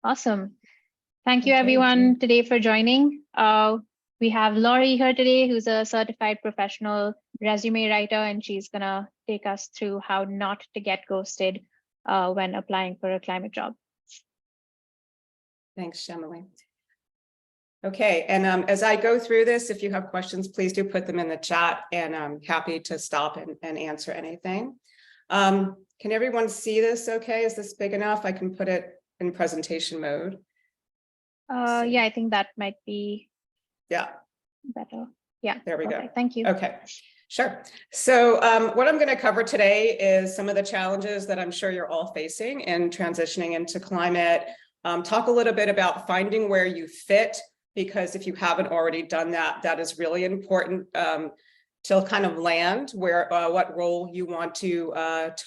Awesome. Thank you Okay, everyone today for joining. We have Lori here today, who's a certified professional resume writer, and she's gonna take us through how not to get ghosted when applying for a climate job. Thanks, Shamali. Okay, and as I go through this, if you have questions, please do put them in the chat, and I'm happy to stop and answer anything. Can everyone see this okay? Is this big enough? I can put it in presentation mode. Yeah, I think that might be better. Yeah, there we go. Thank you. Okay, sure. So what I'm going to cover today is some of the challenges that I'm sure you're all facing in transitioning into climate. Talk a little bit about finding where you fit, because if you haven't already done that, that is really important to kind of land where what role you want to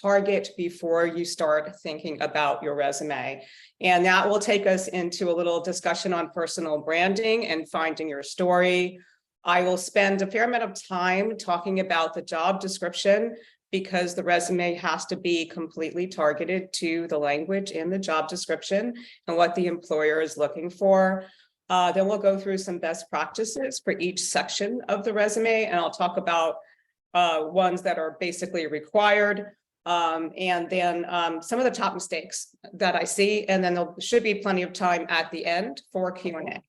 target before you start thinking about your resume. And that will take us into a little discussion on personal branding and finding your story. I will spend a fair amount of time talking about the job description, because the resume has to be completely targeted to the language in the job description and what the employer is looking for. Then we'll go through some best practices for each section of the resume, and I'll talk about ones that are basically required, and then some of the top mistakes that I see, and then there should be plenty of time at the end for Q&A.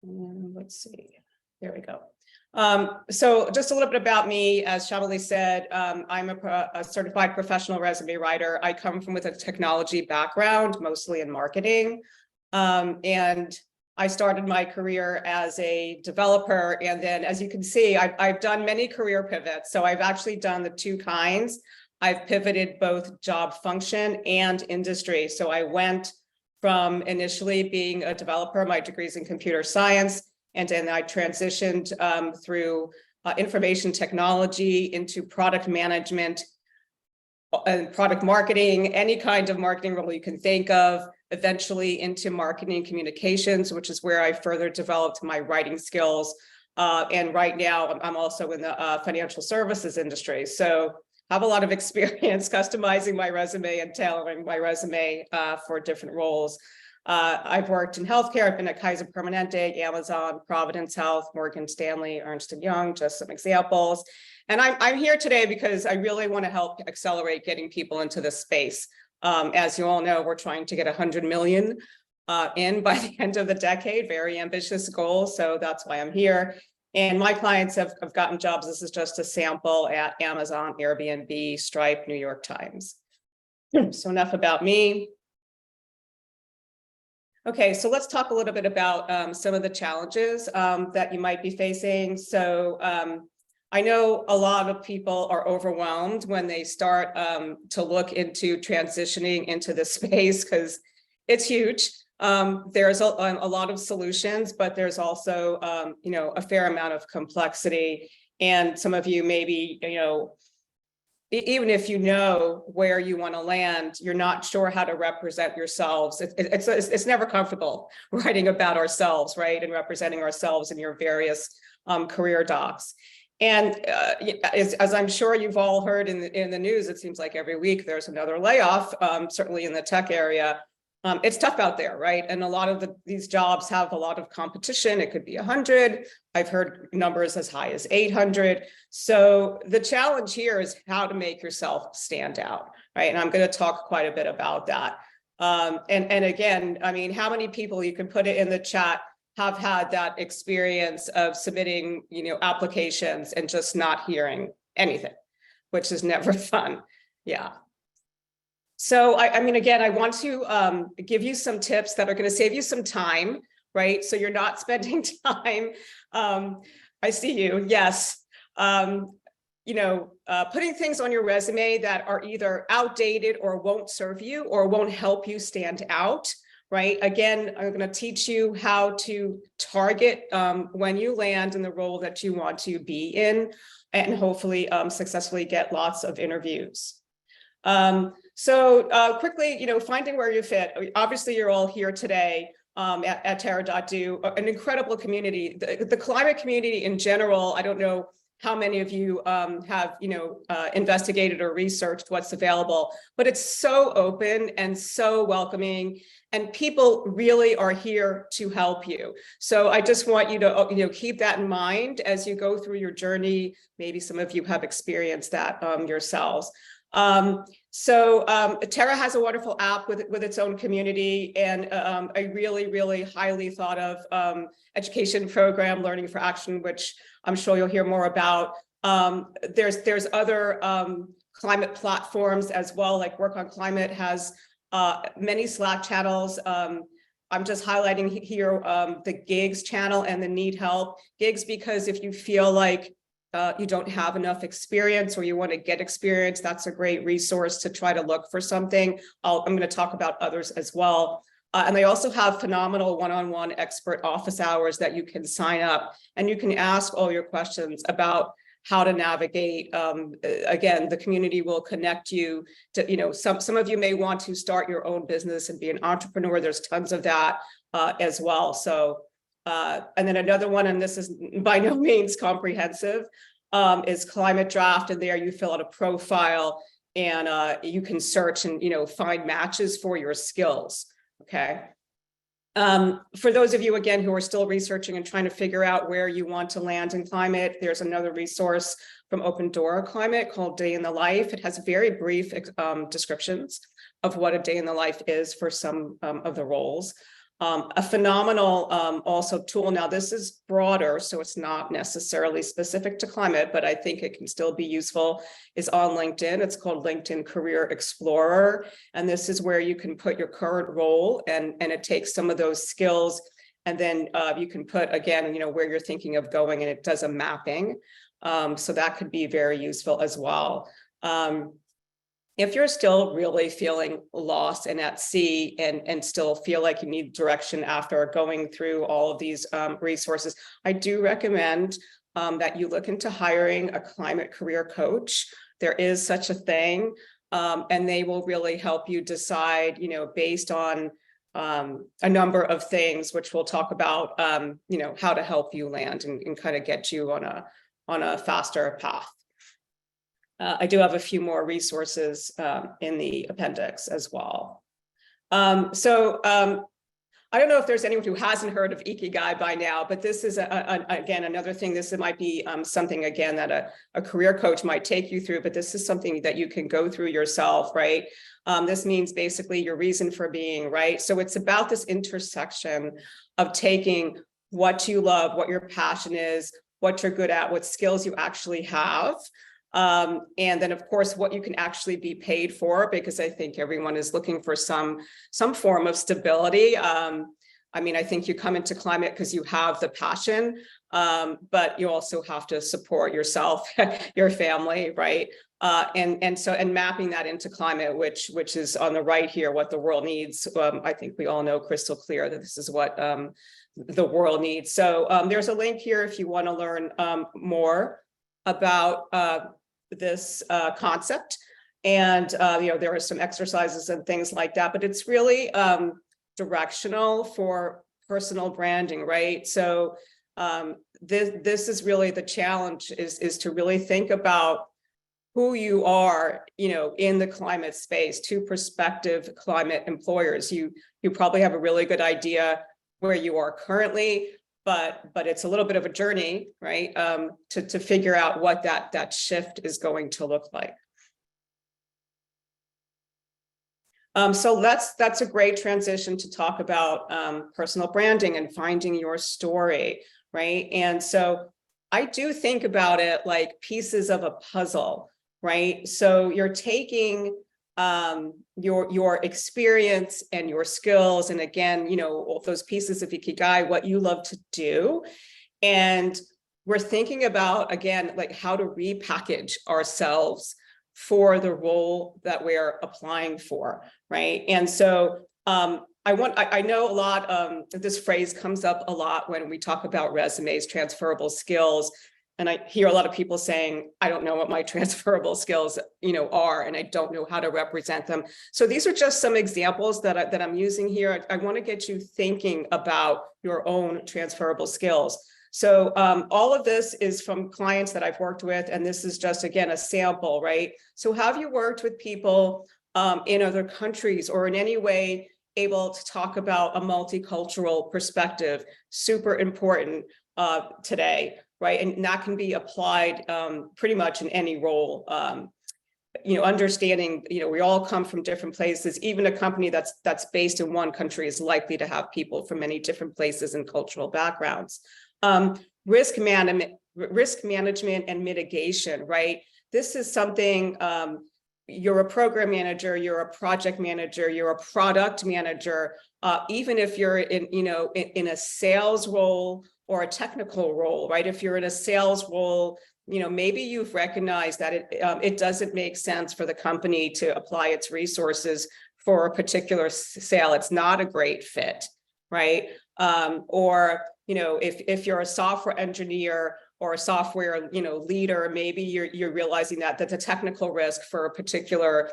Let's see, there we go. So just a little bit about me. As Shamali said, I'm a certified professional resume writer. I come from with a technology background, mostly in marketing. And I started my career as a developer. And then, as you can see, I've done many career pivots. So I've actually done the two kinds. I've pivoted both job function and industry. So I went from initially being a developer, my degree's in computer science, and then I transitioned through information technology into product management and product marketing, any kind of marketing role you can think of, eventually into marketing communications, which is where I further developed my writing skills. And right now I'm also in the financial services industry. So I have a lot of experience customizing my resume and tailoring my resume for different roles. I've worked in healthcare. I've been at Kaiser Permanente, Amazon, Providence Health, Morgan Stanley, Ernst & Young, just some examples. And I'm here today because I really want to help accelerate getting people into this space. As you all know, we're trying to get 100 million in by the end of the decade, very ambitious goal. So that's why I'm here. And my clients have gotten jobs. This is just a sample at Amazon, Airbnb, Stripe, New York Times. So enough about me. Okay, so let's talk a little bit about some of the challenges that you might be facing. So I know a lot of people are overwhelmed when they start to look into transitioning into this space, because it's huge. There's a lot of solutions, but there's also a fair amount of complexity. And some of you maybe, even if you know where you want to land, you're not sure how to represent yourselves. It's never comfortable writing about ourselves, right? And representing ourselves in your various career docs. And as I'm sure you've all heard in the news, it seems like every week there's another layoff, certainly in the tech area. It's tough out there, right? And a lot of these jobs have a lot of competition. It could be 100. I've heard numbers as high as 800. So the challenge here is how to make yourself stand out, right? And I'm going to talk quite a bit about that. And again, I mean, how many people, you can put it in the chat, have had that experience of submitting, applications and just not hearing anything, which is never fun. Yeah. So, I mean, again, I want to give you some tips that are going to save you some time, right? So you're not spending time. I see you. Yes. Putting things on your resume that are either outdated or won't serve you or won't help you stand out, right? Again, I'm going to teach you how to target when you land in the role that you want to be in, and hopefully successfully get lots of interviews. So quickly, finding where you fit. Obviously, you're all here today at Terra.do, an incredible community. The climate community in general, I don't know how many of you have, investigated or researched what's available, but it's so open and so welcoming, and people really are here to help you. So I just want you to, keep that in mind as you go through your journey. Maybe some of you have experienced that yourselves. Terra has a wonderful app with its own community, and a really, really highly thought of education program, Learning for Action, which I'm sure you'll hear more about. There's other climate platforms as well, like Work on Climate has many Slack channels. I'm just highlighting here the Gigs channel and the Need Help. Gigs, because if you feel like you don't have enough experience or you want to get experience, that's a great resource to try to look for something. I'm going to talk about others as well. And they also have phenomenal one-on-one expert office hours that you can sign up, and you can ask all your questions about how to navigate. Again, the community will connect you to, some of you may want to start your own business and be an entrepreneur. There's tons of that as well. So, and then another one, and this is by no means comprehensive, is Climate Draft. And there you fill out a profile, and you can search and, find matches for your skills. Okay. For those of you, again, who are still researching and trying to figure out where you want to land in climate, there's another resource from Open Door Climate called Day in the Life. It has very brief descriptions of what a day in the life is for some of the roles. A phenomenal also tool. Now, this is broader, so it's not necessarily specific to climate, but I think it can still be useful, is on LinkedIn. It's called LinkedIn Career Explorer. And this is where you can put your current role, and it takes some of those skills. And then you can put, again, where you're thinking of going, and it does a mapping. So that could be very useful as well. If you're still really feeling lost and at sea, and still feel like you need direction after going through all of these resources, I do recommend that you look into hiring a climate career coach. There is such a thing, and they will really help you decide, based on a number of things, which we'll talk about, how to help you land and kind of get you on a faster path. I do have a few more resources in the appendix as well. I don't know if there's anyone who hasn't heard of Ikigai by now, but this is, again, another thing. This might be something, again, that a career coach might take you through, but this is something that you can go through yourself, right? This means basically your reason for being, right? So it's about this intersection of taking what you love, what your passion is, what you're good at, what skills you actually have, and then, of course, what you can actually be paid for, because I think everyone is looking for some form of stability. I mean, I think you come into climate because you have the passion, but you also have to support yourself, your family, right? And mapping that into climate, which is on the right here, what the world needs. I think we all know crystal clear that this is what the world needs. So there's a link here if you want to learn more about this concept, and there are some exercises and things like that, but it's really directional for personal branding, right? So this is really the challenge, is to really think about who you are, in the climate space to prospective climate employers. You probably have a really good idea where you are currently, but it's a little bit of a journey, right? To figure out what that shift is going to look like. So that's a great transition to talk about personal branding and finding your story, right? And so I do think about it like pieces of a puzzle, right? So you're taking your experience and your skills, and again, all those pieces of Ikigai, what you love to do, and we're thinking about, again, like how to repackage ourselves for the role that we're applying for, right? And so I know a lot, this phrase comes up a lot when we talk about resumes, transferable skills. And I hear a lot of people saying, I don't know what my transferable skills, are, and I don't know how to represent them. So these are just some examples that I'm using here. I want to get you thinking about your own transferable skills. So all of this is from clients that I've worked with, and this is just, again, a sample, right? So have you worked with people in other countries or in any way able to talk about a multicultural perspective? Super important today, right? And that can be applied pretty much in any role. Understanding, we all come from different places. Even a company that's based in one country is likely to have people from many different places and cultural backgrounds. Risk management and mitigation, right? This is something, you're a program manager, you're a project manager, you're a product manager, even if you're in a sales role or a technical role, right? If you're in a sales role, maybe you've recognized that it doesn't make sense for the company to apply its resources for a particular sale. It's not a great fit, right? Or if you're a software engineer or a software leader, maybe you're realizing that the technical risk for a particular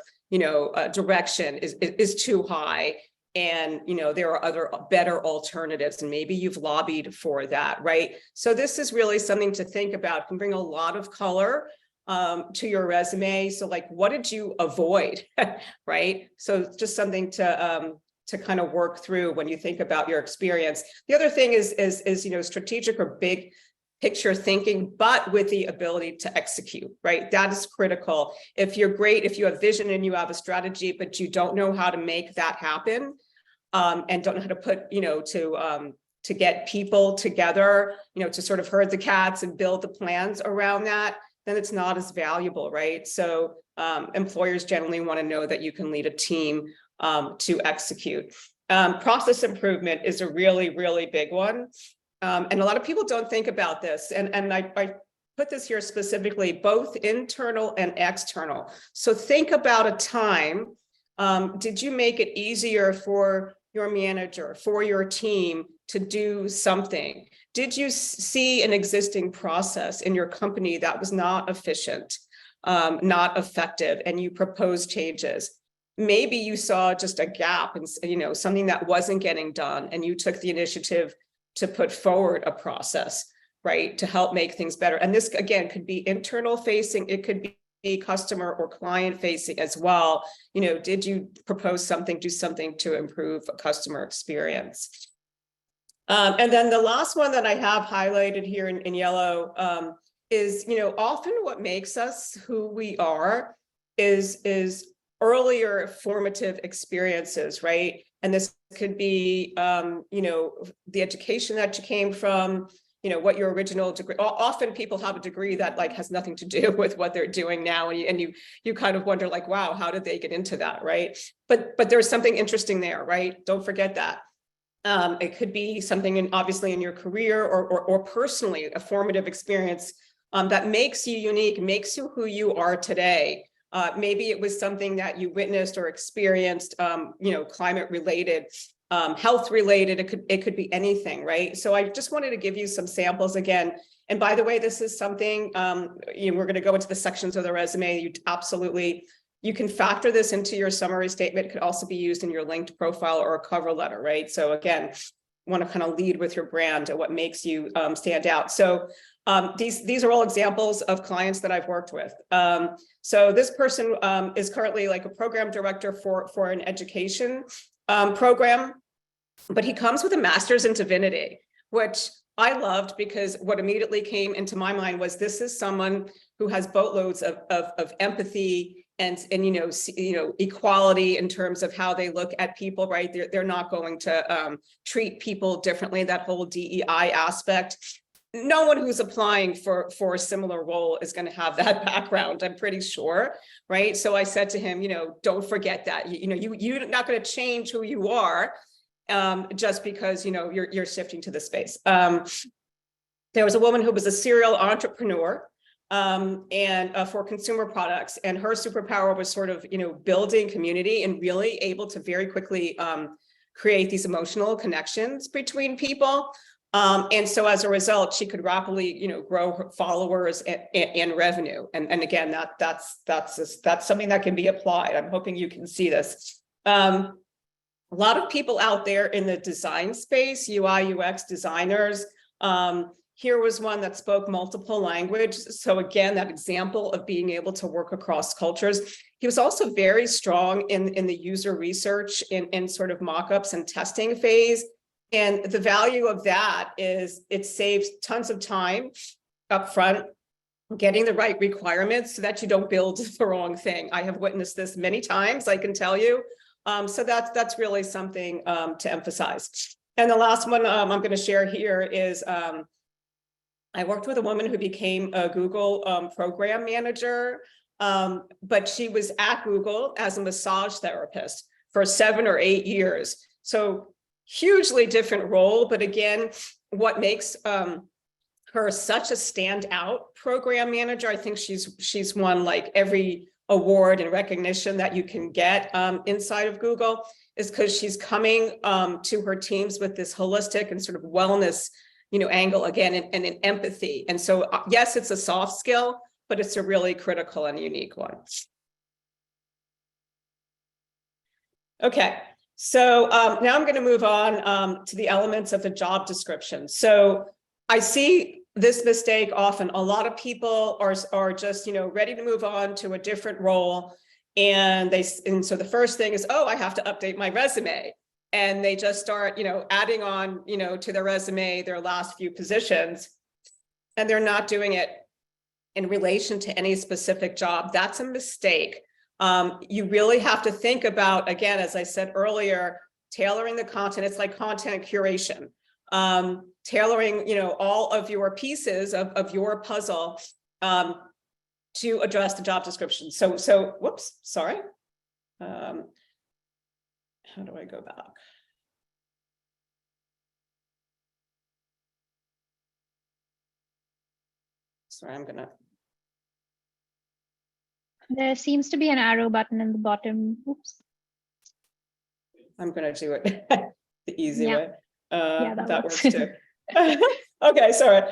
direction is too high, and there are other better alternatives, and maybe you've lobbied for that, right? So this is really something to think about. It can bring a lot of color to your resume. So like, what did you avoid, right? So just something to kind of work through when you think about your experience. The other thing is strategic or big picture thinking, but with the ability to execute, right? That is critical. If you're great, if you have vision and you have a strategy, but you don't know how to make that happen, and don't know how to put, to get people together, to sort of herd the cats and build the plans around that, then it's not as valuable, right? So employers generally want to know that you can lead a team to execute. Process improvement is a really, really big one. And a lot of people don't think about this. And I put this here specifically, both internal and external. So think about a time, did you make it easier for your manager, for your team to do something? Did you see an existing process in your company that was not efficient, not effective, and you proposed changes? Maybe you saw just a gap and something that wasn't getting done, and you took the initiative to put forward a process, right, to help make things better. And this, again, could be internal facing, it could be customer or client facing as well. Did you propose something, do something to improve a customer experience? And then the last one that I have highlighted here in yellow is, often what makes us who we are is earlier formative experiences, right? And this could be, the education that you came from, what your original degree. Often people have a degree that like has nothing to do with what they're doing now, and you kind of wonder like, wow, how did they get into that, right? But there's something interesting there, right? Don't forget that. It could be something obviously in your career or personally, a formative experience that makes you unique, makes you who you are today. Maybe it was something that you witnessed or experienced, climate related, health related. It could be anything, right? So I just wanted to give you some samples again. And by the way, this is something, we're going to go into the sections of the resume. You can factor this into your summary statement. It could also be used in your linked profile or a cover letter, right? So again, want to kind of lead with your brand and what makes you stand out. So these are all examples of clients that I've worked with. So this person is currently like a program director for an education program, but he comes with a master's in divinity, which I loved because what immediately came into my mind was this is someone who has boatloads of empathy and equality in terms of how they look at people, right? They're not going to treat people differently, that whole DEI aspect. No one who's applying for a similar role is going to have that background, I'm pretty sure, right? So I said to him, don't forget that, you're not going to change who you are just because, you're shifting to the space. There was a woman who was a serial entrepreneur and for consumer products, and her superpower was sort of, building community and really able to very quickly create these emotional connections between people. And so as a result, she could rapidly, grow her followers and revenue. And again, that's something that can be applied. I'm hoping you can see this. A lot of people out there in the design space, UI, UX designers, Here was one that spoke multiple languages. So again, that example of being able to work across cultures. He was also very strong in the user research in sort of mock-ups and testing phase. And the value of that is it saves tons of time up front, getting the right requirements so that you don't build the wrong thing. I have witnessed this many times, I can tell you. So that's really something to emphasize. And the last one I'm going to share here is I worked with a woman who became a Google program manager, but she was at Google as a massage therapist for 7 or 8 years. So hugely different role, but again, what makes her such a standout program manager, I think she's won like every award and recognition that you can get inside of Google, is because she's coming to her teams with this holistic and sort of wellness angle again, and an empathy. And so, yes, it's a soft skill, but it's a really critical and unique one. Okay, so now I'm going to move on to the elements of the job description. So I see this mistake often. A lot of people are just, ready to move on to a different role. And so the first thing is, oh, I have to update my resume. And they just start, adding on, to their resume, their last few positions, and they're not doing it in relation to any specific job. That's a mistake. You really have to think about, again, as I said earlier, tailoring the content. It's like content curation, tailoring, all of your pieces of your puzzle to address the job description. So, whoops, sorry. How do I go back? Sorry, There seems to be an arrow button in the bottom. Oops. I'm gonna do it the easy way. Yeah, that works too. Okay, sorry.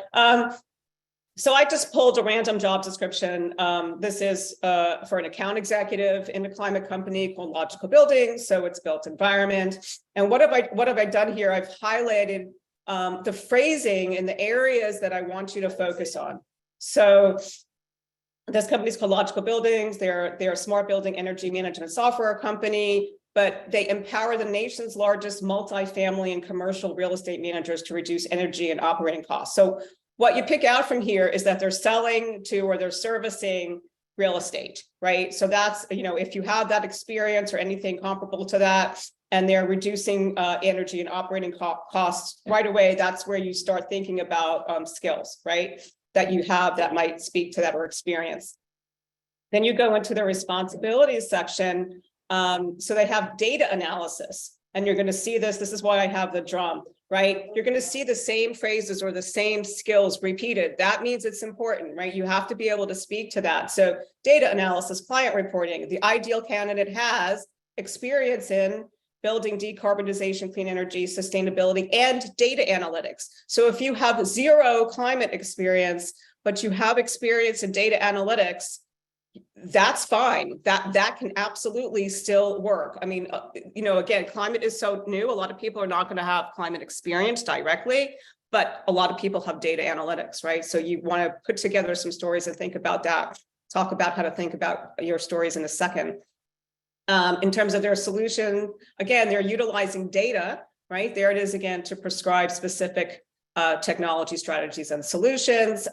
So I just pulled a random job description. This is for an account executive in a climate company called Logical Buildings. So it's built environment. And what have I done here? I've highlighted the phrasing in the areas that I want you to focus on. So this company is called Logical Buildings. They're a smart building energy management software company, but they empower the nation's largest multifamily and commercial real estate managers to reduce energy and operating costs. So what you pick out from here is that they're selling to or they're servicing real estate, right? So that's, if you have that experience or anything comparable to that, and they're reducing energy and operating costs right away, that's where you start thinking about skills, right? That you have that might speak to that or experience. Then you go into the responsibilities section. So they have data analysis, and you're going to see this. This is why I have the drum. Right? You're going to see the same phrases or the same skills repeated. That means it's important, right? You have to be able to speak to that. So data analysis, client reporting, the ideal candidate has experience in building decarbonization, clean energy, sustainability, and data analytics. So if you have zero climate experience, but you have experience in data analytics, that's fine. That can absolutely still work. I mean, again, climate is so new. A lot of people are not going to have climate experience directly, but a lot of people have data analytics, right? So you want to put together some stories and think about that. Talk about how to think about your stories in a second. In terms of their solution, again, they're utilizing data, right? There it is again to prescribe specific technology strategies and solutions.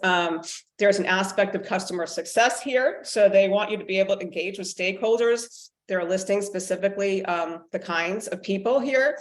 There's an aspect of customer success here. So they want you to be able to engage with stakeholders. They're listing specifically the kinds of people here,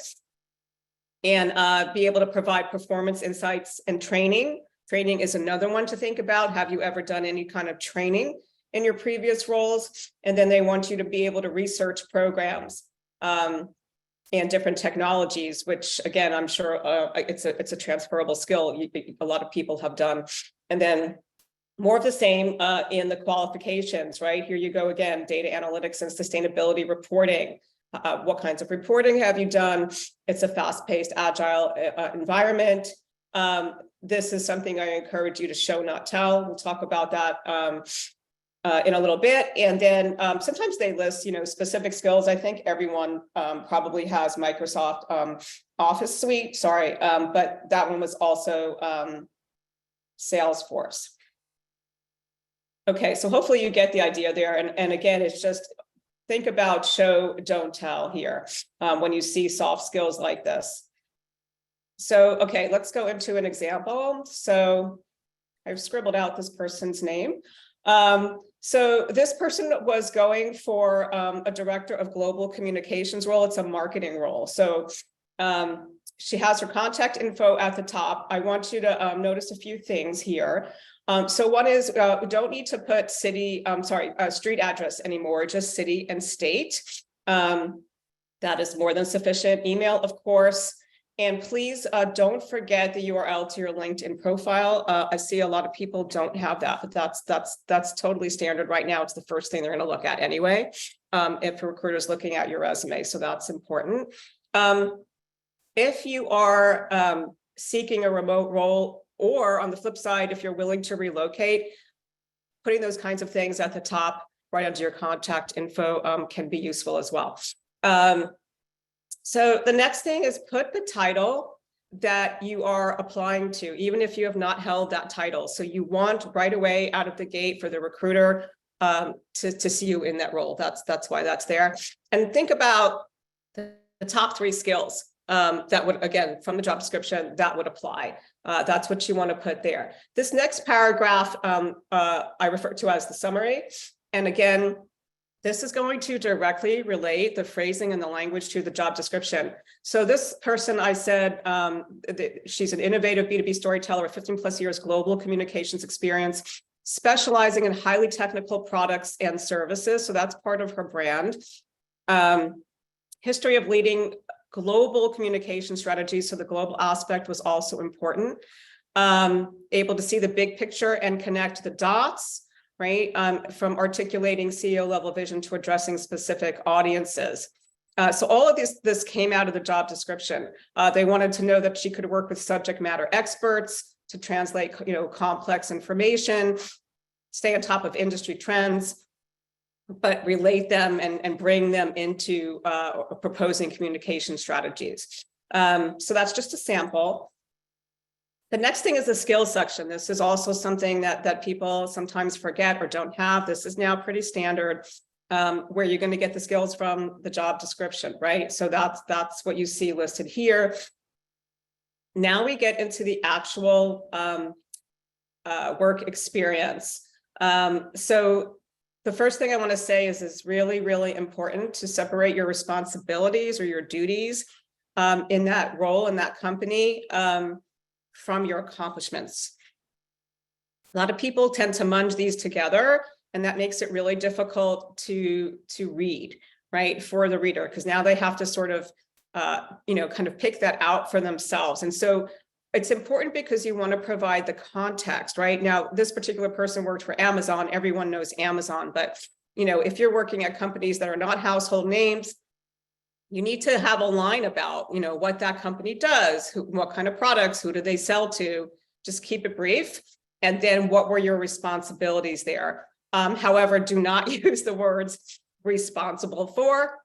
and be able to provide performance insights and training. Training is another one to think about. Have you ever done any kind of training in your previous roles? And then they want you to be able to research programs and different technologies, which again, I'm sure it's a transferable skill a lot of people have done. And then more of the same in the qualifications, right? Here you go again, data analytics and sustainability reporting. What kinds of reporting have you done? It's a fast-paced, agile environment. This is something I encourage you to show, not tell. We'll talk about that in a little bit. And then sometimes they list, specific skills. I think everyone probably has Microsoft Office Suite, sorry, but that one was also Salesforce. Okay, so hopefully you get the idea there. And again, it's just think about show, don't tell here when you see soft skills like this. So, okay, let's go into an example. So I've scribbled out this person's name. So this person was going for a director of global communications role. It's a marketing role. So she has her contact info at the top. I want you to notice a few things here. So one is we don't need to put city, street address anymore, just city and state. That is more than sufficient. Email, of course. And please don't forget the URL to your LinkedIn profile. I see a lot of people don't have that, but that's totally standard right now. It's the first thing they're going to look at anyway, if a recruiter is looking at your resume. So that's important. If you are seeking a remote role, or on the flip side, if you're willing to relocate, putting those kinds of things at the top, right under your contact info, can be useful as well. So the next thing is put the title that you are applying to, even if you have not held that title. So you want right away out of the gate for the recruiter to see you in that role. That's why that's there. And think about the top 3 skills that would, again, from the job description, that would apply. That's what you want to put there. This next paragraph I refer to as the summary. And again, this is going to directly relate the phrasing and the language to the job description. So this person, I said, she's an innovative B2B storyteller with 15 plus years global communications experience, specializing in highly technical products and services. So that's part of her brand. History of leading global communication strategies. So the global aspect was also important. Able to see the big picture and connect the dots. Right, from articulating CEO level vision to addressing specific audiences. So all of this came out of the job description. They wanted to know that she could work with subject matter experts to translate, complex information, stay on top of industry trends, but relate them and bring them into proposing communication strategies. So that's just a sample. The next thing is the skills section. This is also something that people sometimes forget or don't have. This is now pretty standard, where you're going to get the skills from the job description, right? So that's what you see listed here. Now we get into the actual work experience. So the first thing I want to say is it's really, really important to separate your responsibilities or your duties in that role, in that company, from your accomplishments. A lot of people tend to munge these together, and that makes it really difficult to read, right, for the reader, because now they have to sort of, kind of pick that out for themselves. And so it's important because you want to provide the context, right? Now, this particular person worked for Amazon. Everyone knows Amazon, but, if you're working at companies that are not household names, you need to have a line about, what that company does, what kind of products, who do they sell to, just keep it brief. And then what were your responsibilities there? However, do not use the words responsible for.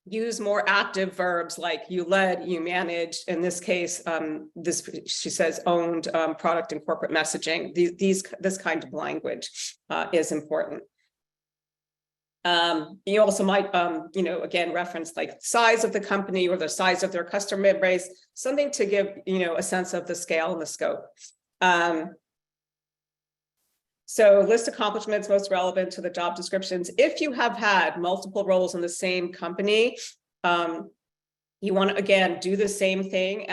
Use more active verbs like you led, you managed. In this case, she says owned product and corporate messaging. This kind of language is important. You also might, again, reference like size of the company or the size of their customer base, something to give, a sense of the scale and the scope. So list accomplishments most relevant to the job descriptions. If you have had multiple roles in the same company, you want to, again, do the same thing,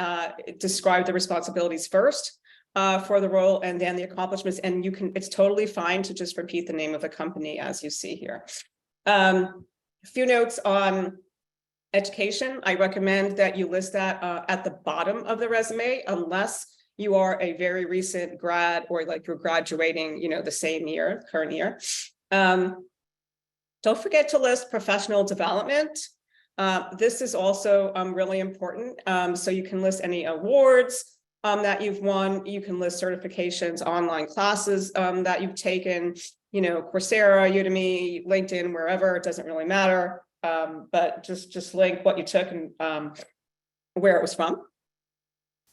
describe the responsibilities first for the role and then the accomplishments. And it's totally fine to just repeat the name of the company as you see here. A few notes on education. I recommend that you list that at the bottom of the resume, unless you are a very recent grad or like you're graduating, the same year, current year. Don't forget to list professional development. This is also really important. So you can list any awards that you've won. You can list certifications, online classes that you've taken, Coursera, Udemy, LinkedIn, wherever, it doesn't really matter. But just link what you took and where it was from.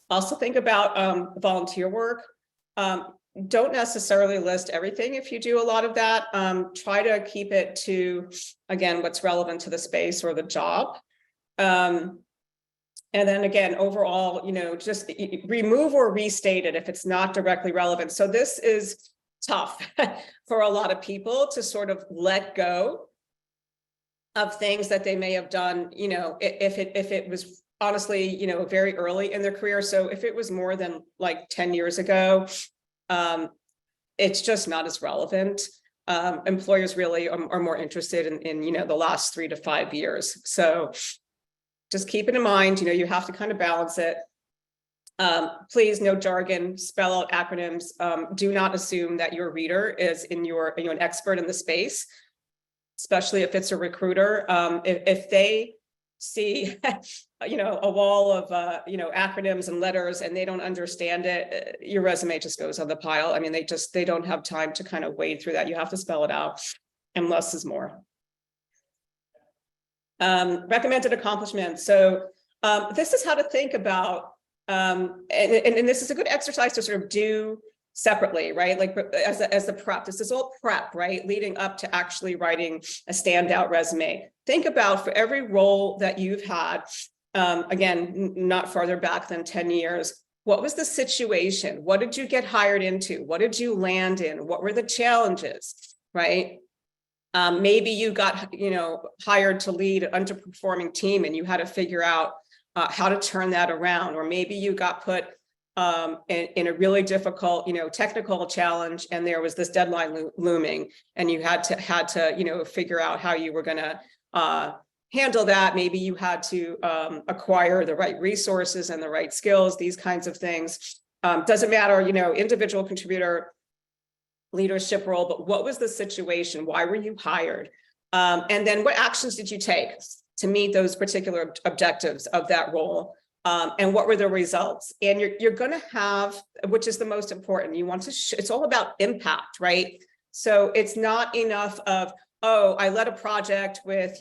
Also think about volunteer work. Don't necessarily list everything if you do a lot of that. Try to keep it to, again, what's relevant to the space or the job. And then again, overall, just remove or restate it if it's not directly relevant. So this is tough for a lot of people to sort of let go of things that they may have done, if it was honestly, very early in their career. So if it was more than like 10 years ago, it's just not as relevant. Employers really are more interested in the last 3 to 5 years. So just keep it in mind, you have to kind of balance it. Please, no jargon, spell out acronyms. Do not assume that your reader is an expert in the space, especially if it's a recruiter. If they see, a wall of, acronyms and letters and they don't understand it, your resume just goes on the pile. I mean, they don't have time to kind of wade through that. You have to spell it out, and less is more. Recommended accomplishments. So this is how to think about, and this is a good exercise to sort of do separately, right? Like as the prep, this is all prep, right? Leading up to actually writing a standout resume. Think about, for every role that you've had, again, not farther back than 10 years, what was the situation? What did you get hired into? What did you land in? What were the challenges, right? Maybe you got, hired to lead an underperforming team and you had to figure out how to turn that around. Or maybe you got put in a really difficult, technical challenge, and there was this deadline looming, and you had to, figure out how you were going to handle that. Maybe you had to acquire the right resources and the right skills, these kinds of things. Doesn't matter, individual contributor, leadership role, but what was the situation? Why were you hired? And then what actions did you take to meet those particular objectives of that role? And what were the results? And you're going to have, which is the most important, you want to, it's all about impact, right? So it's not enough of, oh, I led a project with,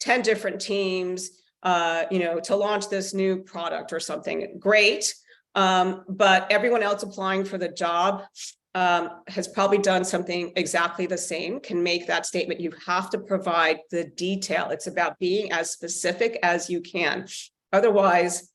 10 different teams, to launch this new product or something. Great. But everyone else applying for the job has probably done something exactly the same, can make that statement. You have to provide the detail. It's about being as specific as you can. Otherwise,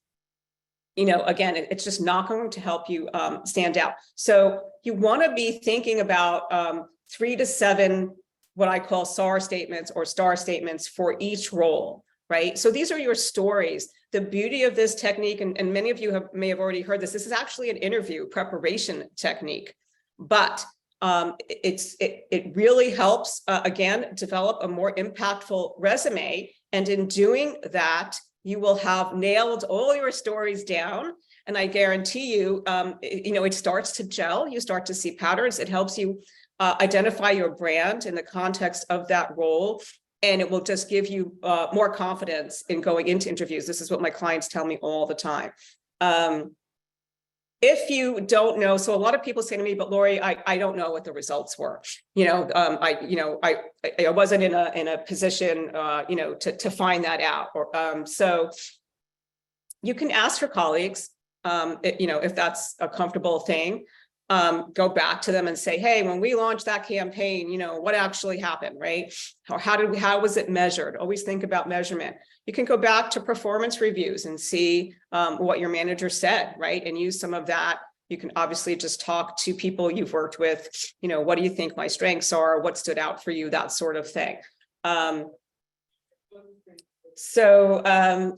again, it's just not going to help you stand out. So you want to be thinking about 3 to 7, what I call SAR statements or star statements for each role, right? So these are your stories. The beauty of this technique, and many of you may have already heard this is actually an interview preparation technique, but it really helps, again, develop a more impactful resume. And in doing that, you will have nailed all your stories down. And I guarantee you, it starts to gel. You start to see patterns. It helps you identify your brand in the context of that role. And it will just give you more confidence in going into interviews. This is what my clients tell me all the time. If you don't know, so a lot of people say to me, but Lori, I don't know what the results were. I wasn't in a position, to find that out. Or so you can ask your colleagues, if that's a comfortable thing. Go back to them and say, hey, when we launched that campaign, what actually happened, right? How was it measured? Always think about measurement. You can go back to performance reviews and see what your manager said, right? And use some of that. You can obviously just talk to people you've worked with, what do you think my strengths are? What stood out for you? That sort of thing. So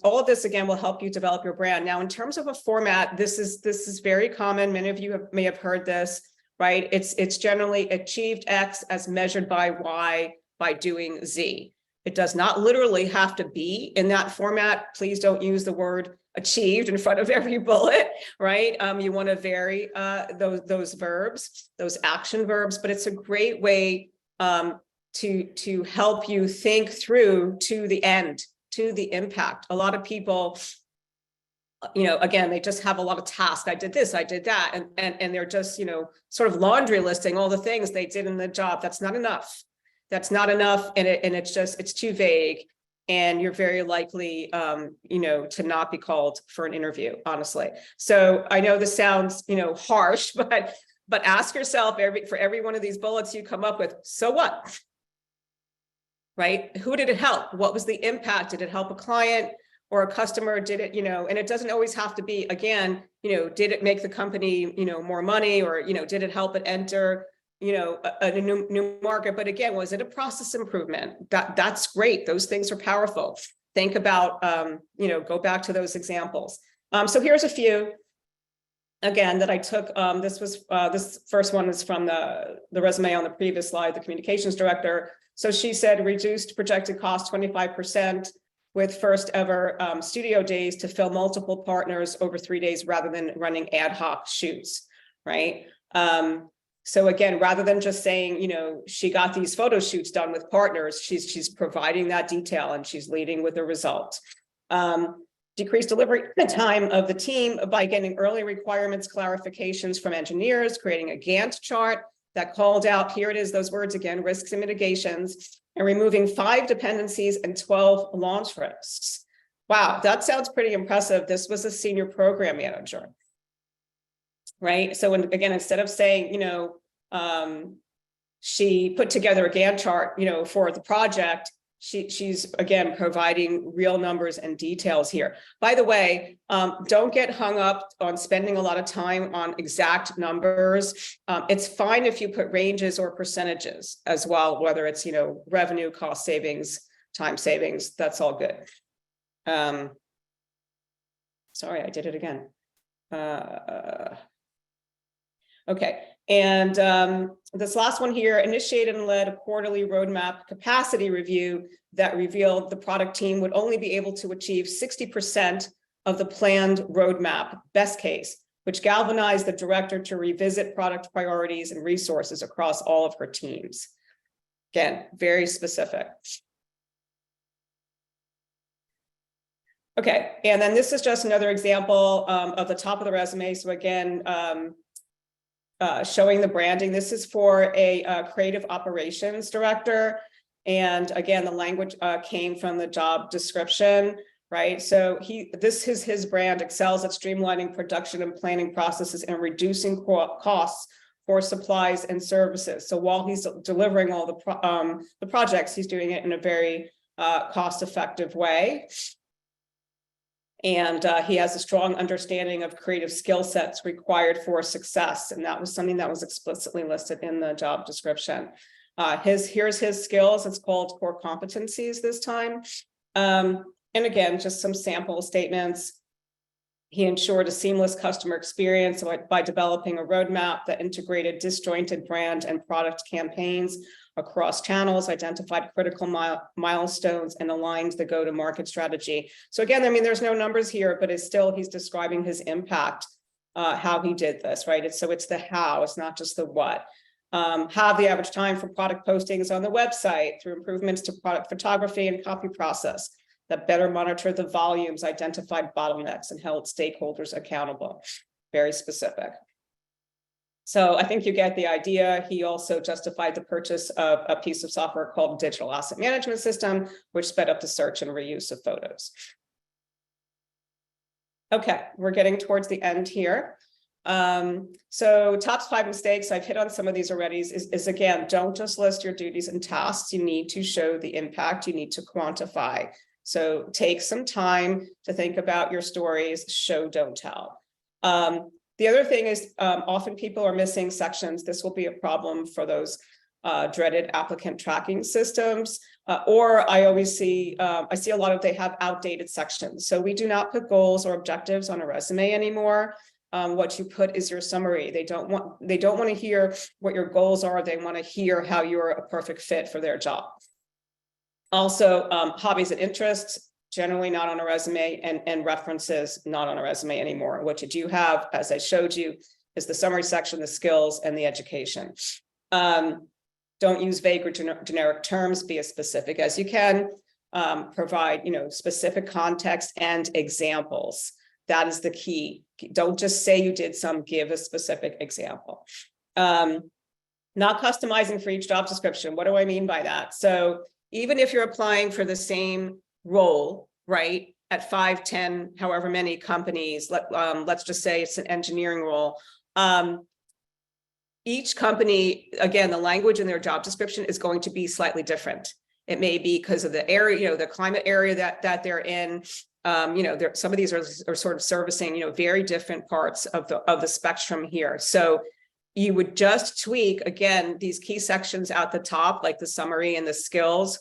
all of this, again, will help you develop your brand. Now, in terms of a format, this is very common. Many of you may have heard this, right? It's generally achieved X as measured by Y by doing Z. It does not literally have to be in that format. Please don't use the word achieved in front of every bullet, right? You want to vary those verbs, those action verbs, but it's a great way to help you think through to the end, to the impact. A lot of people, again, they just have a lot of tasks. I did this, I did that. And they're just, sort of laundry listing all the things they did in the job. That's not enough. That's not enough. And it's too vague. and you're very likely, to not be called for an interview, honestly. So I know this sounds, harsh, but ask yourself for every one of these bullets you come up with, so what? Right? Who did it help? What was the impact? Did it help a client or a customer? Did it, and it doesn't always have to be, again, did it make the company, more money, or, did it help it enter, a new market? But again, was it a process improvement? That's great. Those things are powerful. Think about, go back to those examples. So here's a few, again, that I took. This first one is from the resume on the previous slide, the communications director. So she said reduced projected cost 25% with first ever studio days to fill multiple partners over 3 days rather than running ad hoc shoots, right? So again, rather than just saying, she got these photo shoots done with partners, she's providing that detail and she's leading with the result. Decreased delivery time of the team by getting early requirements, clarifications from engineers, creating a Gantt chart that called out, here it is, those words again, risks and mitigations, and removing 5 dependencies and 12 launch risks. Wow, that sounds pretty impressive. This was a senior program manager, right? So again, instead of saying, she put together a Gantt chart, for the project, she's again providing real numbers and details here. By the way, don't get hung up on spending a lot of time on exact numbers. It's fine if you put ranges or percentages as well, whether it's revenue, cost savings, time savings. That's all good. Sorry, I did it again. Okay, and this last one here, initiated and led a quarterly roadmap capacity review that revealed the product team would only be able to achieve 60% of the planned roadmap, best case, which galvanized the director to revisit product priorities and resources across all of her teams. Again, very specific. Okay, and then this is just another example of the top of the resume. So again, showing the branding. This is for a creative operations director. And again, the language came from the job description, right? So this is his brand, excels at streamlining production and planning processes and reducing costs for supplies and services. So while he's delivering all the projects, he's doing it in a very cost-effective way. And he has a strong understanding of creative skill sets required for success. And that was something that was explicitly listed in the job description. Here's his skills. It's called core competencies this time. And again, just some sample statements. He ensured a seamless customer experience by developing a roadmap that integrated disjointed brand and product campaigns across channels, identified critical milestones, and aligned the go-to-market strategy. So again, I mean, there's no numbers here, but he's describing his impact, how he did this, right? So it's the how, it's not just the what. Have the average time for product postings on the website through improvements to product photography and copy process that better monitor the volumes, identified bottlenecks, and held stakeholders accountable. Very specific. So I think you get the idea. He also justified the purchase of a piece of software called Digital Asset Management System, which sped up the search and reuse of photos. Okay, we're getting towards the end here. So top 5 mistakes, I've hit on some of these already, is again, don't just list your duties and tasks. You need to show the impact. You need to quantify. So take some time to think about your stories, show, don't tell. The other thing is often people are missing sections. This will be a problem for those dreaded applicant tracking systems. Or I always see, I see a lot of, they have outdated sections. So we do not put goals or objectives on a resume anymore. What you put is your summary. They don't want to hear what your goals are. They want to hear how you're a perfect fit for their job. Also, hobbies and interests, generally not on a resume, and references not on a resume anymore. What you do have, as I showed you, is the summary section, the skills, and the education. Don't use vague or generic terms. Be as specific as you can. Provide, specific context and examples. That is the key. Don't just say you did some, give a specific example. Not customizing for each job description. What do I mean by that? So even if you're applying for the same role, right, at 5, 10, however many companies, let's just say it's an engineering role. Each company, again, the language in their job description is going to be slightly different. It may be because of the area, the climate area that they're in. Some of these are sort of servicing, very different parts of the spectrum here. So you would just tweak, again, these key sections at the top, like the summary and the skills.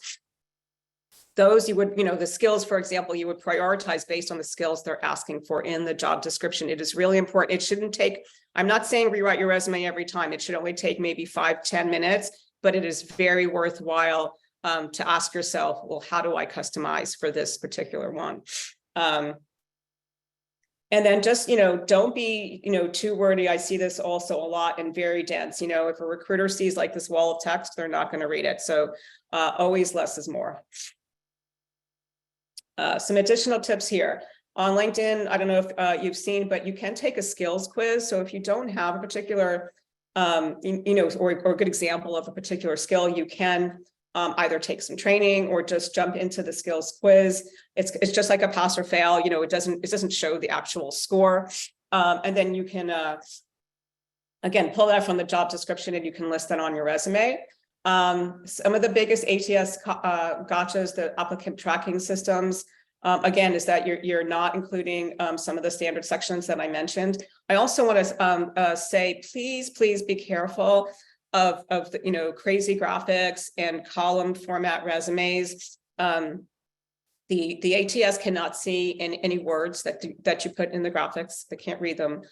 Those you would, the skills, for example, you would prioritize based on the skills they're asking for in the job description. It is really important. It shouldn't take, I'm not saying rewrite your resume every time. It should only take maybe 5, 10 minutes, but it is very worthwhile to ask yourself, well, how do I customize for this particular one? And then just, don't be, too wordy. I see this also a lot and very dense. If a recruiter sees like this wall of text, they're not going to read it. So always less is more. Some additional tips here. On LinkedIn, I don't know if you've seen, but you can take a skills quiz. So if you don't have a particular, or a good example of a particular skill, you can either take some training or just jump into the skills quiz. It's just like a pass or fail. It doesn't show the actual score. And then you can, again, pull that from the job description and you can list that on your resume. Some of the biggest ATS gotchas, the applicant tracking systems, again, is that you're not including some of the standard sections that I mentioned. I also want to say, please be careful of the, crazy graphics and column format resumes. The ATS cannot see in any words that you put in the graphics. They can't read them.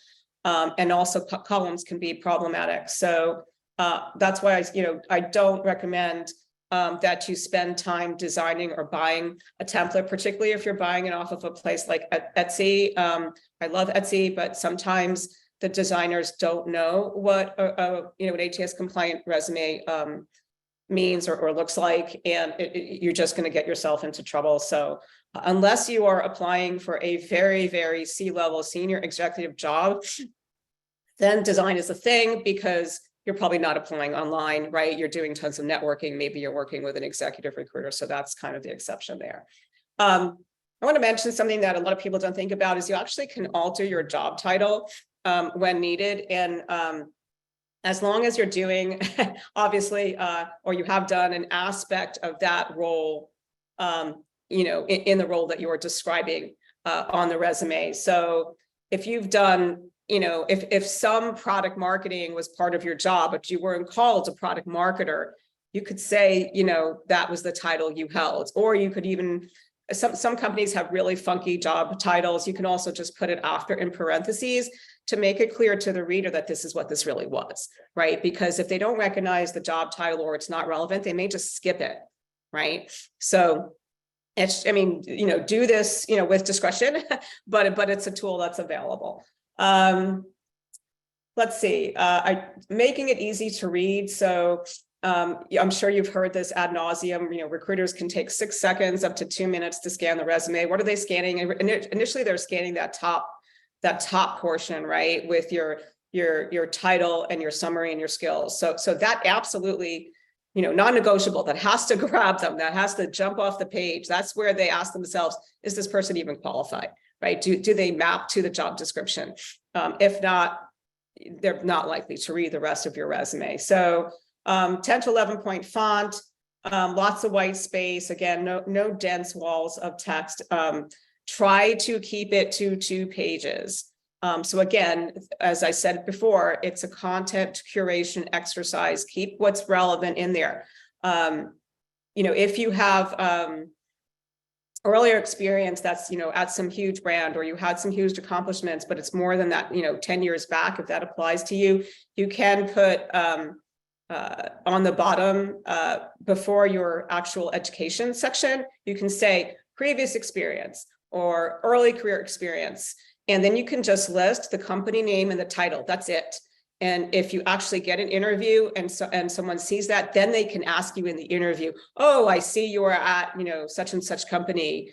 And also columns can be problematic. So that's why I don't recommend that you spend time designing or buying a template, particularly if you're buying it off of a place like Etsy. I love Etsy, but sometimes the designers don't know what an ATS compliant resume means or looks like, and you're just going to get yourself into trouble. So unless you are applying for a very, very C-level senior executive job, then design is a thing, because you're probably not applying online, right? You're doing tons of networking. Maybe you're working with an executive recruiter. So that's kind of the exception there. I want to mention something that a lot of people don't think about is you actually can alter your job title when needed. And as long as you're doing, obviously, or you have done an aspect of that role, in the role that you are describing on the resume. So if you've done, if some product marketing was part of your job, but you weren't called a product marketer, you could say, that was the title you held. Or you could even, some companies have really funky job titles. You can also just put it after in parentheses to make it clear to the reader that this is what this really was, right? Because if they don't recognize the job title or it's not relevant, they may just skip it, right? So it's, do this, with discretion, but it's a tool that's available. Let's see, making it easy to read. So I'm sure you've heard this ad nauseum, recruiters can take 6 seconds up to 2 minutes to scan the resume. What are they scanning? Initially, they're scanning that top portion, right? With your title and your summary and your skills. So that absolutely, non-negotiable, that has to grab them, that has to jump off the page. That's where they ask themselves, is this person even qualified, right? Do they map to the job description? If not, they're not likely to read the rest of your resume. So 10 to 11 point font, lots of white space. Again, no dense walls of text. Try to keep it to 2 pages. So again, as I said before, it's a content curation exercise. Keep what's relevant in there. If you have earlier experience that's, at some huge brand, or you had some huge accomplishments, but it's more than that, 10 years back, if that applies to you, you can put on the bottom, before your actual education section, you can say previous experience or early career experience. And then you can just list the company name and the title. That's it. And if you actually get an interview and someone sees that, then they can ask you in the interview, oh, I see you are at, such and such company,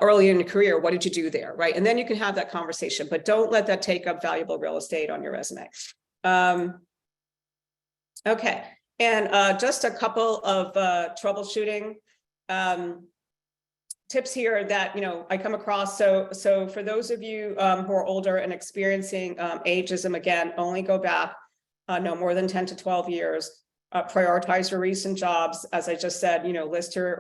early in your career. What did you do there? Right. And then you can have that conversation, but don't let that take up valuable real estate on your resume. Okay. And just a couple of troubleshooting. tips here that, I come across. So for those of you who are older and experiencing ageism, again, only go back no more than 10 to 12 years. Prioritize your recent jobs. As I just said, list your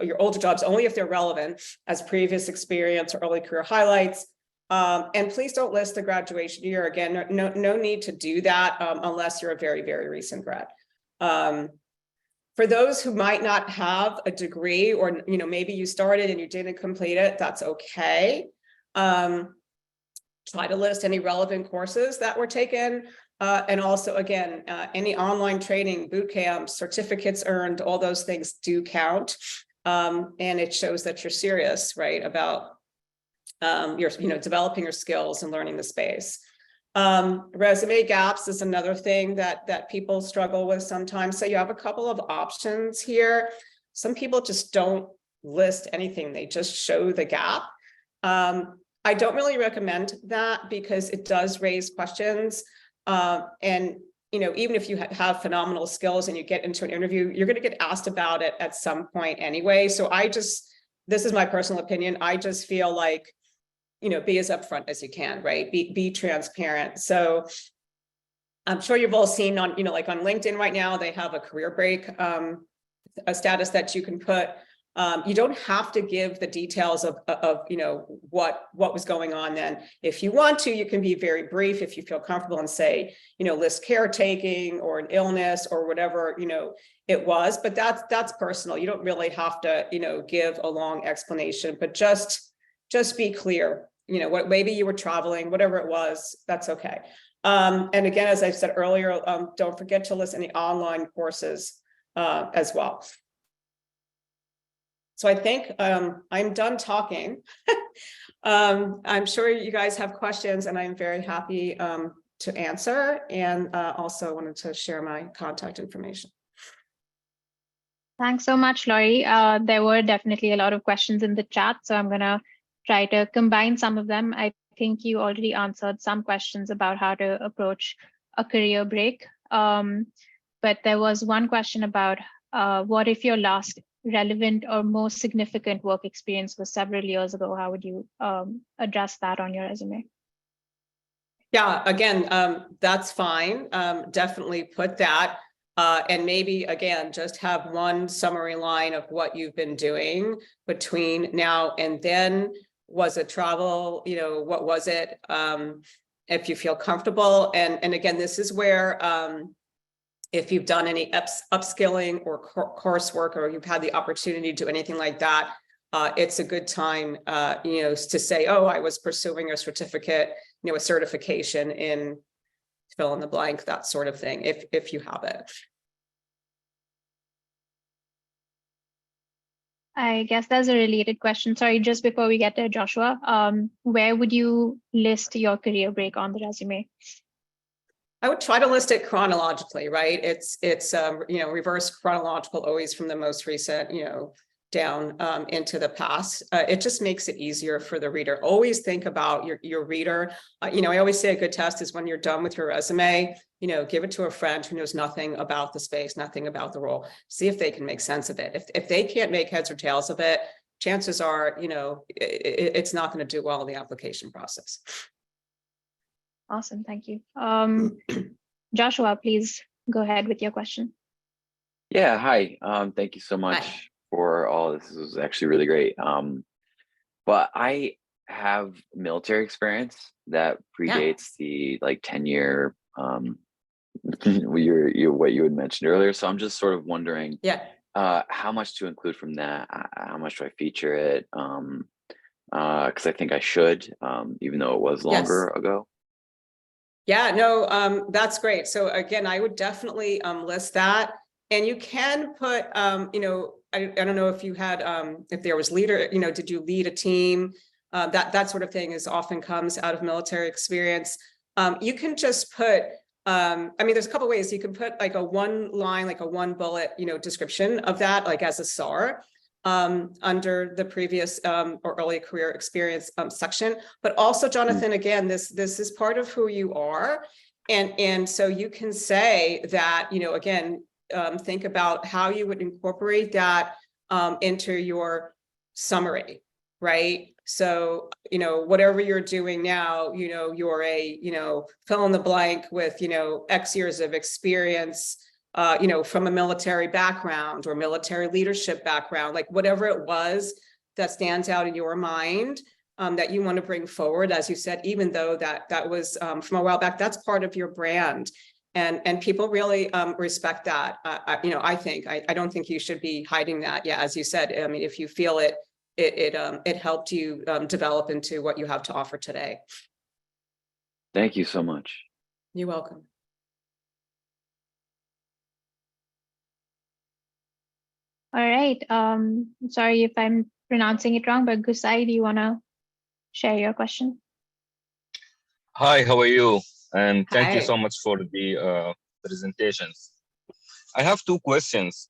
your older jobs only if they're relevant as previous experience or early career highlights. And please don't list the graduation year. Again, no need to do that unless you're a very, very recent grad. For those who might not have a degree, or maybe you started and you didn't complete it, that's okay. Try to list any relevant courses that were taken. And also, again, any online training, boot camps, certificates earned, all those things do count. And it shows that you're serious, right, about your, developing your skills and learning the space. Resume gaps is another thing that people struggle with sometimes. So you have a couple of options here. Some people just don't list anything. They just show the gap. I don't really recommend that because it does raise questions. And, even if you have phenomenal skills and you get into an interview, you're going to get asked about it at some point anyway. So this is my personal opinion. I just feel like, be as upfront as you can, right? Be transparent. So I'm sure you've all seen on, like on LinkedIn right now, they have a career break, a status that you can put. You don't have to give the details of what was going on then. If you want to, you can be very brief if you feel comfortable and say, list caretaking or an illness or whatever, it was, but that's personal. You don't really have to, give a long explanation, but just be clear, what maybe you were traveling, whatever it was, that's okay. And again, as I said earlier, don't forget to list any online courses as well. So I think I'm done talking. I'm sure you guys have questions and I'm very happy to answer, and also wanted to share my contact information. Thanks so much, Lori. There were definitely a lot of questions in the chat, so I'm going to try to combine some of them. I think you already answered some questions about how to approach a career break. But there was one question about what if your last relevant or most significant work experience was several years ago? How would you address that on your resume? Yeah, again, that's fine. Definitely put that. And maybe, again, just have one summary line of what you've been doing between now and then. Was it travel? What was it? If you feel comfortable. And again, this is where if you've done any upskilling or coursework, or you've had the opportunity to do anything like that, it's a good time, to say, oh, I was pursuing a certificate, a certification in fill in the blank, that sort of thing, if you have it. I guess there's a related question. Sorry, just before we get to Joshua, where would you list your career break on the resume? I would try to list it chronologically, right? It's reverse chronological, always from the most recent, down into the past. It just makes it easier for the reader. Always think about your reader. I always say a good test is when you're done with your resume, give it to a friend who knows nothing about the space, nothing about the role. See if they can make sense of it. If they can't make heads or tails of it, chances are, it's not going to do well in the application process. Awesome, thank you. Joshua, please go ahead with your question. Yeah, hi. Thank you so much for all this. This was actually really great. But I have military experience that predates the 10-year what you had mentioned earlier. So I'm just sort of wondering, how much to include from that? How much do I feature it? Because I think I should, even though it was longer ago. Yeah, no, that's great. So again, I would definitely list that. And you can put, I don't know if you had, if there was leader, did you lead a team? That sort of thing is often comes out of military experience. You can just put, there's a couple ways. You can put like a one line, like a one bullet, description of that, like as a SAR. Under the previous or early career experience section, but also, Jonathan, again, this is part of who you are, and so you can say that, again, think about how you would incorporate that into your summary, right? So, whatever you're doing now, you're a, fill in the blank with, X years of experience, from a military background or military leadership background, like whatever it was that stands out in your mind, that you want to bring forward, as you said, even though that was from a while back, that's part of your brand. And people really respect that. I think, I don't think you should be hiding that. Yeah, as you said, I mean, if you feel it helped you develop into what you have to offer today. Thank you so much. You're welcome. All right. Sorry if I'm pronouncing it wrong, but Gusai, do you want to share your question? Hi, how are you? And thank you Hi. so much for the presentations. I have two questions.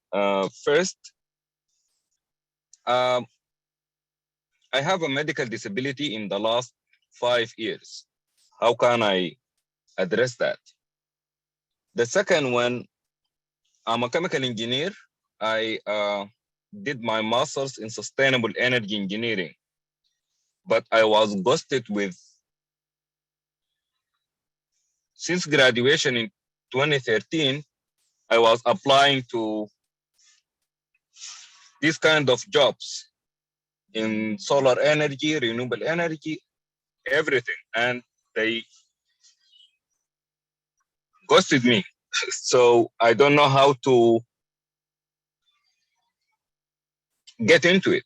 First, I have a medical disability in the last 5 years. How can I address that? The second one, I'm a chemical engineer. I did my master's in sustainable energy engineering, but I was ghosted with, since graduation in 2013, I was applying to these kind of jobs in solar energy, renewable energy, everything. And they ghosted me. So I don't know how to get into it.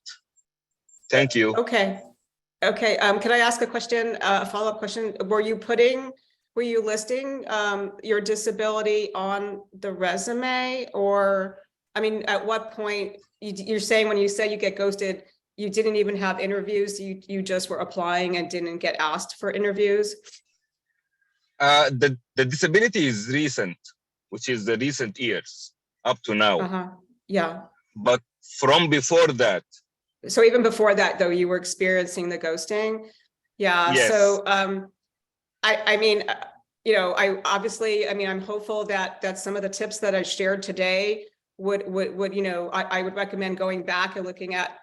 Thank you. Okay. Can I ask a question, a follow-up question? Were you listing your disability on the resume, or, I mean, at what point you're saying when you say you get ghosted, you didn't even have interviews, you just were applying and didn't get asked for interviews? The disability is recent, which is the recent years up to now. Yeah. But from before that. So even before that, though, you were experiencing the ghosting. Yeah. Yes. So I mean, I'm hopeful that some of the tips that I shared today would I would recommend going back and looking at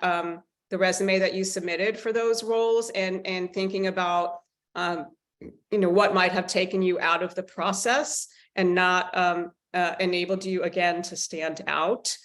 the resume that you submitted for those roles and thinking about what might have taken you out of the process and not enabled you again to stand out.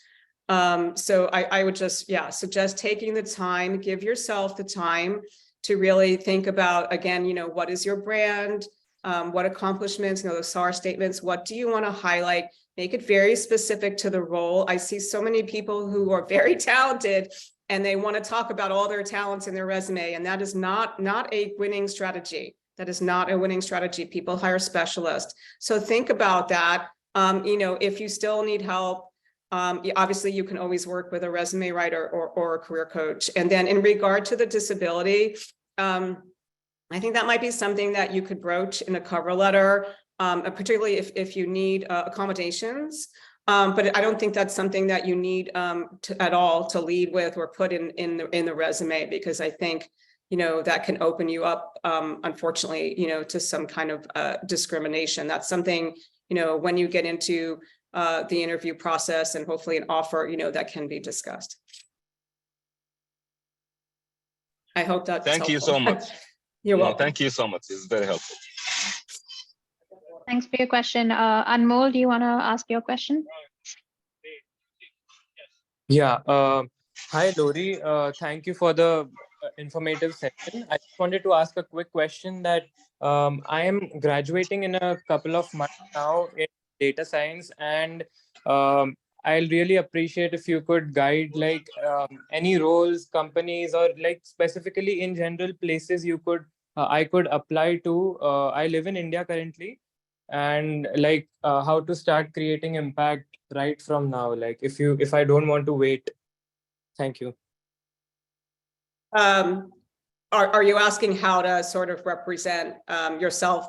So I would just, suggest taking the time, give yourself the time to really think about, again, what is your brand? What accomplishments, those SAR statements, what do you want to highlight? Make it very specific to the role. I see so many people who are very talented and they want to talk about all their talents in their resume. And that is not a winning strategy. That is not a winning strategy. People hire specialists. So think about that. If you still need help, obviously you can always work with a resume writer or a career coach. And then in regard to the disability, I think that might be something that you could broach in a cover letter, particularly if you need accommodations. But I don't think that's something that you need at all to lead with or put in the resume, because I think that can open you up, unfortunately, to some kind of discrimination. That's something, when you get into the interview process and hopefully an offer, that can be discussed. I hope that's Thank helpful. you so much. You're welcome. Thank you so much. It's very helpful. Thanks for your question. Anmol, do you want to ask your question? Yeah. Hi, Lori. Thank you for the informative session. I just wanted to ask a quick question that I am graduating in a couple of months now in data science, and I'll really appreciate if you could guide any roles, companies, or specifically in general places I could apply to. I live in India currently, and how to start creating impact right from now. If I don't want to wait. Thank you. Are you asking how to sort of represent yourself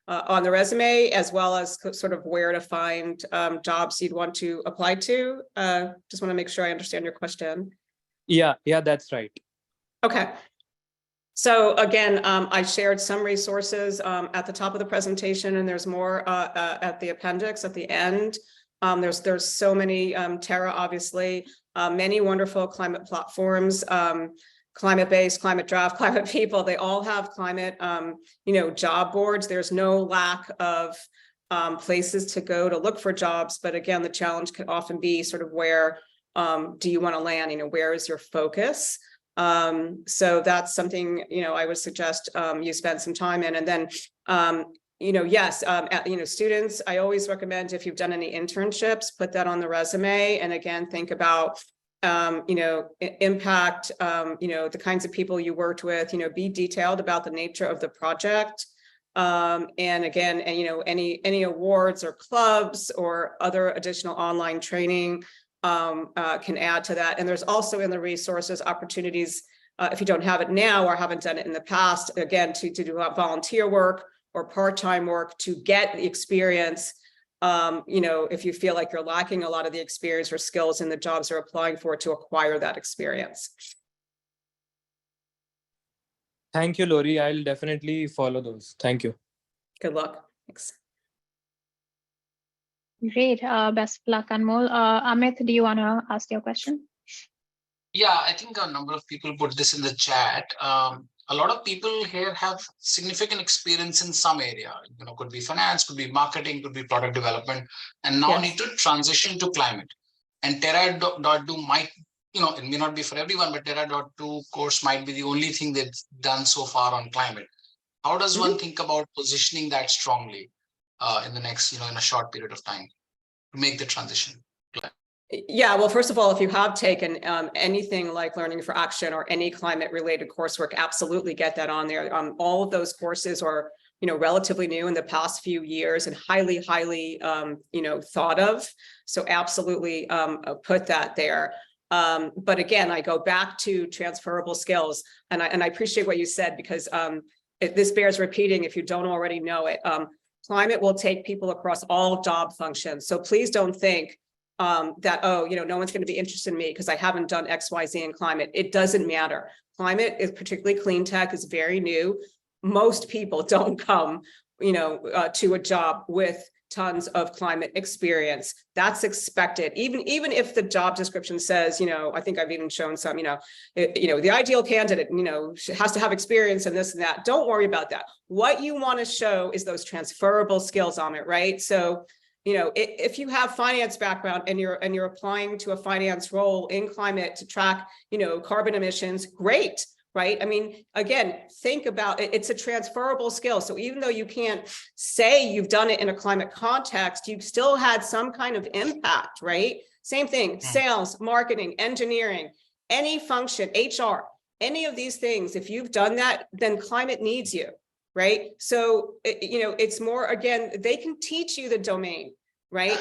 on the resume, as well as sort of where to find jobs you'd want to apply to? Just want to make sure I understand your question. Yeah, that's right. Okay. So again, I shared some resources at the top of the presentation, and there's more at the appendix at the end. There's so many, Terra, obviously, many wonderful climate platforms, Climate Base, Climate Draft, Climate People, they all have climate, job boards. There's no lack of places to go to look for jobs. But again, the challenge can often be sort of where do you want to land? Where is your focus? So that's something, I would suggest you spend some time in. And then, yes, students, I always recommend if you've done any internships, put that on the resume. And again, think about, impact, the kinds of people you worked with, be detailed about the nature of the project. And again, any awards or clubs or other additional online training can add to that. And there's also in the resources opportunities, if you don't have it now or haven't done it in the past, again, to do volunteer work or part-time work to get the experience. If you feel like you're lacking a lot of the experience or skills in the jobs you're applying for, to acquire that experience. Thank you, Lori. I'll definitely follow those. Thank you. Good luck. Thanks. Great. Best of luck, Anmol. Amit, do you want to ask your question? Yeah, I think a number of people put this in the chat. A lot of people here have significant experience in some area, could be finance, could be marketing, could be product development, and now need to transition to climate. And Terra.do might, it may not be for everyone, but Terra.do course might be the only thing they've done so far on climate. How does one think about positioning that strongly in the next, in a short period of time to make the transition? Yeah, well, first of all, if you have taken anything like Learning for Action or any climate related coursework, absolutely get that on there. All of those courses are, relatively new in the past few years and highly, thought of. So absolutely put that there. But again, I go back to transferable skills, and I appreciate what you said, because this bears repeating if you don't already know it. Climate will take people across all job functions. So please don't think that, no one's going to be interested in me because I haven't done X, Y, Z in climate. It doesn't matter. Climate is, particularly clean tech, is very new. Most people don't come, to a job with tons of climate experience. That's expected. Even if the job description says, I think I've even shown some, the ideal candidate, has to have experience in this and that. Don't worry about that. What you want to show is those transferable skills on it, right? So, if you have finance background and you're applying to a finance role in climate to track, carbon emissions, great, right? I mean, again, think about it. It's a transferable skill. So even though you can't say you've done it in a climate context, you've still had some kind of impact, right? Same thing, sales, marketing, engineering, any function, HR, any of these things. If you've done that, then climate needs you. Right. So, it's more, again, they can teach you the domain, right?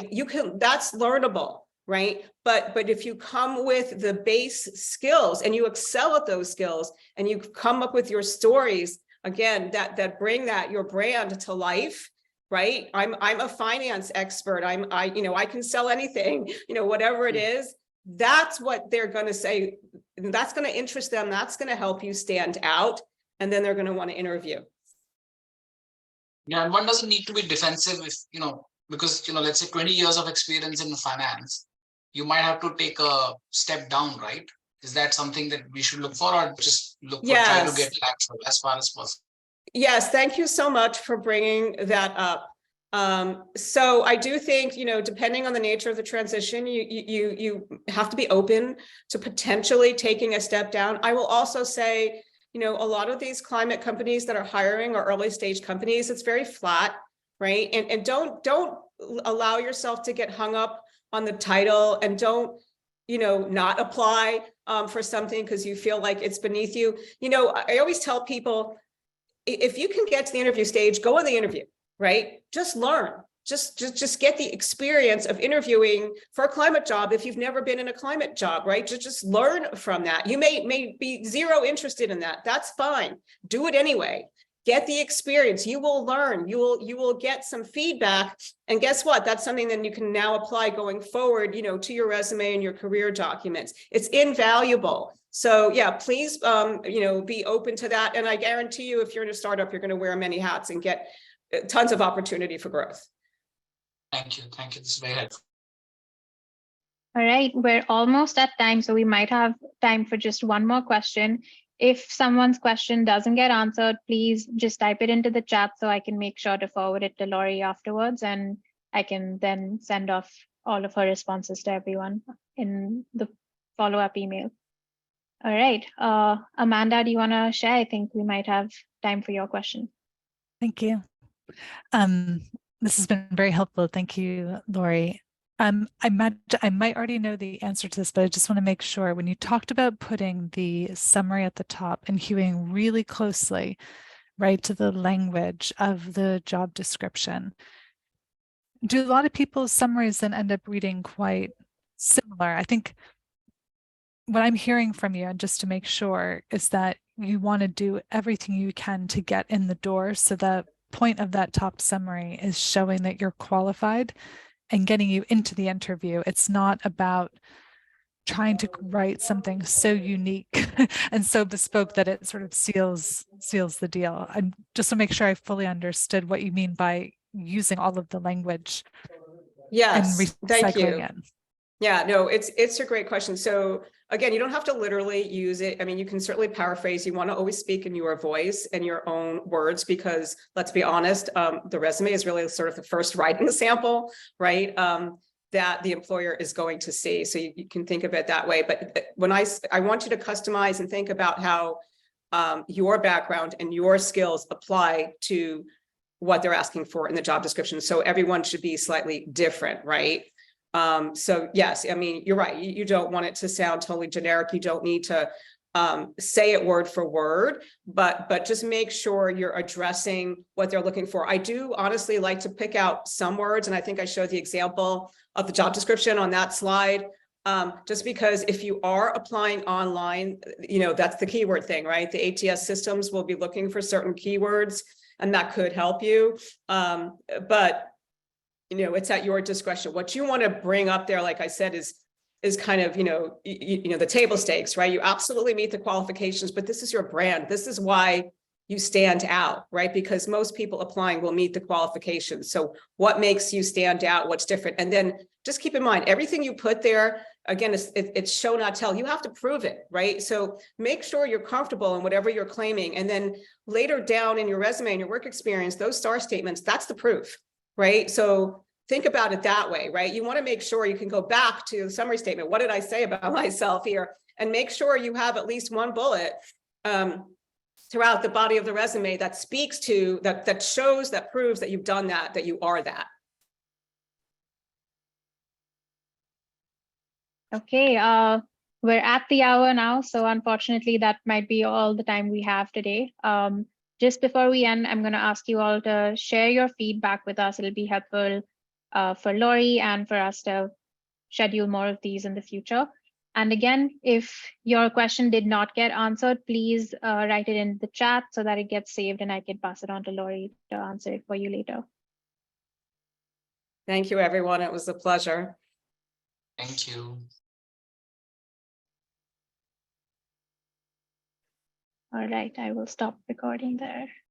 That's learnable, right? But if you come with the base skills and you excel at those skills and you come up with your stories, again, that bring your brand to life, right? I'm a finance expert. I can sell anything, whatever it is. That's what they're going to say. That's going to interest them. That's going to help you stand out. And then they're going to want to interview. Yeah, and one doesn't need to be defensive if, because, let's say 20 years of experience in finance, you might have to take a step down, right? Is that something that we should look for, or just look for, try to get lateral as far as possible? Yes, thank you so much for bringing that up. So I do think, depending on the nature of the transition, you have to be open to potentially taking a step down. I will also say, a lot of these climate companies that are hiring are early stage companies. It's very flat, right? And don't allow yourself to get hung up on the title, and don't, not apply for something because you feel like it's beneath you. I always tell people, if you can get to the interview stage, go on the interview, right? Just learn. Just get the experience of interviewing for a climate job if you've never been in a climate job, right? Just learn from that. You may be zero interested in that. That's fine. Do it anyway. Get the experience. You will learn. You will get some feedback. And guess what? That's something that you can now apply going forward, to your resume and your career documents. It's invaluable. So yeah, please, be open to that. And I guarantee you, if you're in a startup, you're going to wear many hats and get tons of opportunity for growth. Thank you. This is very helpful. All right, we're almost at time, so we might have time for just one more question. If someone's question doesn't get answered, please just type it into the chat so I can make sure to forward it to Lori afterwards, and I can then send off all of her responses to everyone in the follow-up email. All right, Amanda, do you want to share? I think we might have time for your question. Thank you. This has been very helpful. Thank you, Lori. I might already know the answer to this, but I just want to make sure when you talked about putting the summary at the top and hewing really closely, right, to the language of the job description, do a lot of people's summaries then end up reading quite similar? I think what I'm hearing from you, and just to make sure, is that you want to do everything you can to get in the door. So the point of that top summary is showing that you're qualified and getting you into the interview. It's not about trying to write something so unique and so bespoke that it sort of seals the deal. And just to make sure I fully understood what you mean by using all of the language Yes, and thank you. recycling it. Yeah, no, it's a great question. So again, you don't have to literally use it. I mean, you can certainly paraphrase. You want to always speak in your voice and your own words, because let's be honest, the resume is really sort of the first writing sample, right? That the employer is going to see. So you can think of it that way. But when I want you to customize and think about how your background and your skills apply to what they're asking for in the job description. So everyone should be slightly different, right? So yes, I mean, you're right. You don't want it to sound totally generic. You don't need to say it word for word, but just make sure you're addressing what they're looking for. I do honestly like to pick out some words, and I think I showed the example of the job description on that slide. Just because if you are applying online, you know, that's the keyword thing, right? The ATS systems will be looking for certain keywords, and that could help you. But you know, it's at your discretion. What you want to bring up there, like I said, is kind of, you know, the table stakes, right? You absolutely meet the qualifications, but this is your brand. This is why you stand out, right? Because most people applying will meet the qualifications. So what makes you stand out? What's different? And then just keep in mind, everything you put there, again, it's show not tell. You have to prove it, right? So make sure you're comfortable in whatever you're claiming. And then later down in your resume and your work experience, those star statements, that's the proof, right? So think about it that way, right? You want to make sure you can go back to the summary statement. What did I say about myself here? And make sure you have at least one bullet throughout the body of the resume that speaks to, that shows, that proves that you've done that you are that. Okay, we're at the hour now, so unfortunately that might be all the time we have today. Just before we end, I'm going to ask you all to share your feedback with us. It'll be helpful for Lori and for us to schedule more of these in the future. And again, if your question did not get answered, please write it in the chat so that it gets saved and I can pass it on to Lori to answer it for you later. Thank you, everyone. It was a pleasure. Thank you. All right, I will stop recording there.